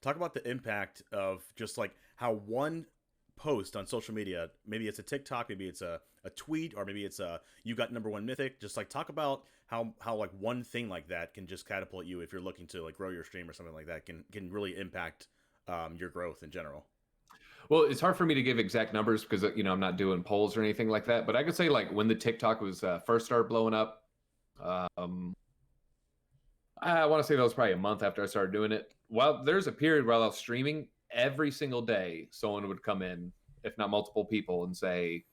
talk about the impact of just like how one post on social media, maybe it's a TikTok, maybe it's a tweet, or maybe it's a you got number one mythic. Just like talk about how like one thing like that can just catapult you if you're looking to like grow your stream or something like that can really impact your growth in general. Well, it's hard for me to give exact numbers because I'm not doing polls or anything like that. But I could say like when the TikTok was first started blowing up, um, I want to say that was probably a month after I started doing it. Well, there's a period while I was streaming every single day, someone would come in, if not multiple people, and say,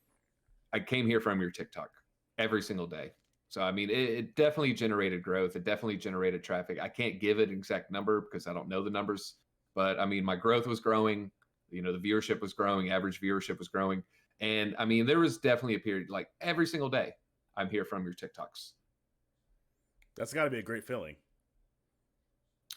"I came here from your TikTok," every single day. So I mean, it definitely generated growth. It definitely generated traffic. I can't give an exact number because I don't know the numbers, but I mean, my growth was growing. The viewership was growing, average viewership was growing. And I mean, there was definitely a period like every single day, I'm here from your TikToks. That's got to be a great feeling.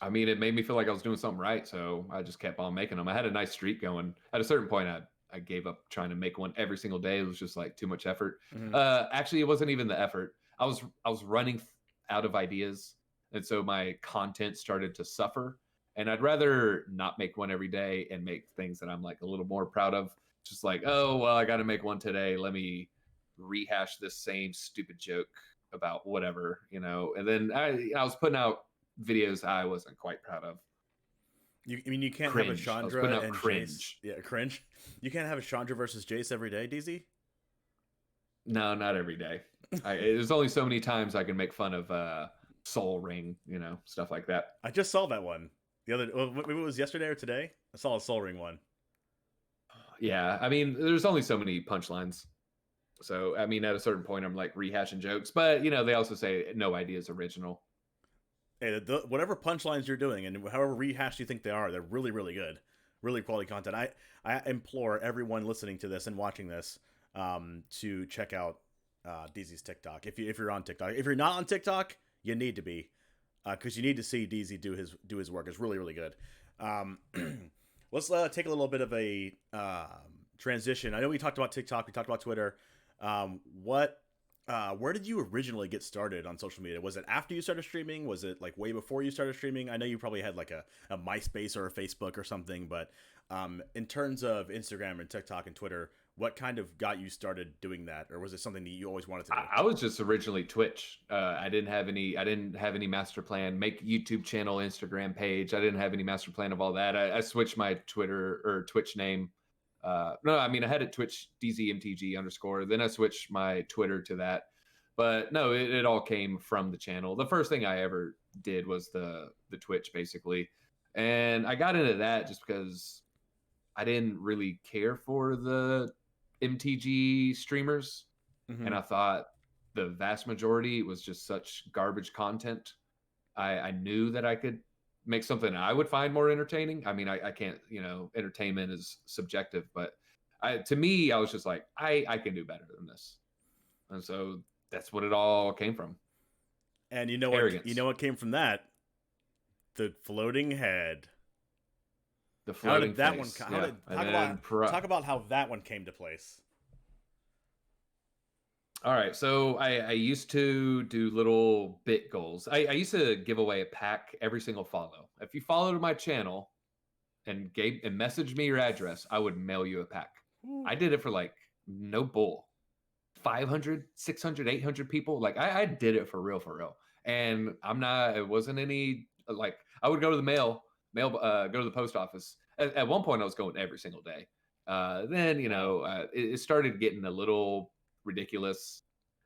I mean, it made me feel like I was doing something right. So I just kept on making them. I had a nice streak going. At a certain point, I gave up trying to make one every single day. It was just like too much effort. Mm-hmm. Actually, it wasn't even the effort. I was running out of ideas. And so my content started to suffer. And I'd rather not make one every day and make things that I'm like a little more proud of. Just like, oh, well, I got to make one today. Let me rehash this same stupid joke about whatever, And then I was putting out videos I wasn't quite proud of. I mean, you can't cringe. have a Chandra and cringe. Jace. Yeah, cringe. You can't have a Chandra versus Jace every day, DZ? No, not every day. There's only so many times I can make fun of Soul Ring, stuff like that. I just saw that one. Maybe it was yesterday or today. I saw a Soul Ring one. Yeah, I mean, there's only so many punchlines. So, I mean, at a certain point, I'm like rehashing jokes. But, they also say no idea is original. Hey, whatever punchlines you're doing and however rehashed you think they are, they're really, really good. Really quality content. I implore everyone listening to this and watching this to check out DZ's TikTok. If you're on TikTok. If you're not on TikTok, you need to be. Because you need to see DZ do his work. It's really, really good. Let's take a little bit of a transition. I know we talked about TikTok. We talked about Twitter. Where did you originally get started on social media? Was it after you started streaming? Was it like way before you started streaming? I know you probably had like a MySpace or a Facebook or something. But in terms of Instagram and TikTok and Twitter, what kind of got you started doing that, or was it something that you always wanted to do? I was just originally Twitch. I didn't have any master plan. Make YouTube channel, Instagram page. I didn't have any master plan of all that. I switched my Twitter or Twitch name. No, I mean I had it Twitch DZMTG_. Then I switched my Twitter to that. But no, it all came from the channel. The first thing I ever did was the Twitch basically, and I got into that just because I didn't really care for the MTG streamers, and I thought the vast majority was just such garbage content. I knew that I could make something I would find more entertaining. I mean, I can't, entertainment is subjective, but to me, I was just like, I can do better than this. And so that's what it all came from. And Arrogance. What came from that? The floating head. The floating how did that face. one talk about how that one came to place? All right, so I used to do little bit goals. I used to give away a pack every single follow. If you followed my channel and messaged me your address, I would mail you a pack. Ooh. I did it for like no bull. 500, 600, 800 people. Like I did it for real. And it wasn't any, like I would go to the go to the post office. At one point I was going every single day. Then, it started getting a little ridiculous.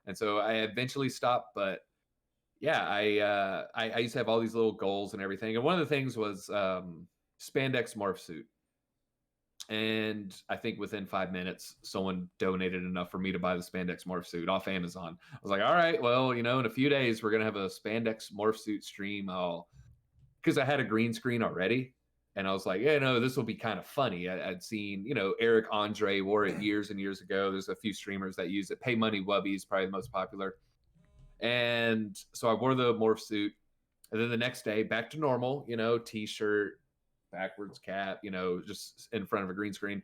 And so I eventually stopped, but yeah, I used to have all these little goals and everything. And one of the things was spandex morph suit. And I think within 5 minutes, someone donated enough for me to buy the spandex morph suit off Amazon. I was like, all right, well, in a few days, we're going to have a spandex morph suit stream. Because I had a green screen already. And I was like, this will be kind of funny. I'd seen, Eric Andre wore it years and years ago. There's a few streamers that use it. Pay Money Wubby is probably the most popular. And so I wore the morph suit. And then the next day, back to normal, t-shirt, backwards cap, just in front of a green screen.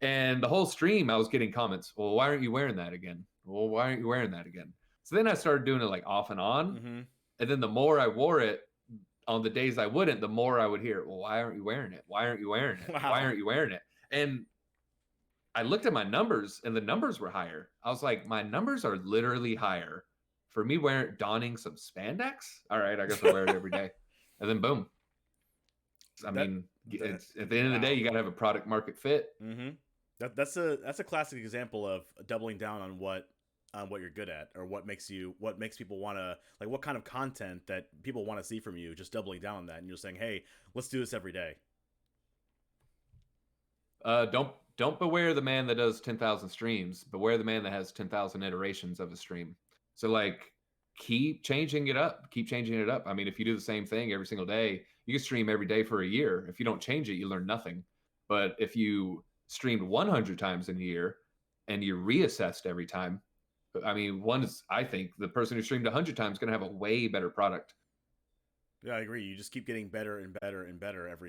And the whole stream, I was getting comments. Well, why aren't you wearing that again? Well, why aren't you wearing that again? So then I started doing it like off and on. Mm-hmm. And then the more I wore it, on the days I wouldn't, the more I would hear, well, why aren't you wearing it? Why aren't you wearing it? Why Wow. aren't you wearing it? And I looked at my numbers and the numbers were higher. I was like, my numbers are literally higher for me donning some spandex. All right, I guess I'll wear it every day. And then boom. I mean, it's at the end of the day, you got to have a product market fit. Mm-hmm. That's a classic example of doubling down on what you're good at, or what makes people want to, like, what kind of content that people want to see from you. Just doubling down on that, and you're saying, hey, let's do this every day. Don't beware the man that does 10,000 streams. Beware the man that has 10,000 iterations of a stream. So like, keep changing it up. Keep changing it up. I mean, if you do the same thing every single day, you can stream every day for a year. If you don't change it, you learn nothing. But if you streamed 100 times in a year and you reassessed every time, I mean, I think the person who streamed 100 times is going to have a way better product. Yeah, I agree. You just keep getting better and better and better every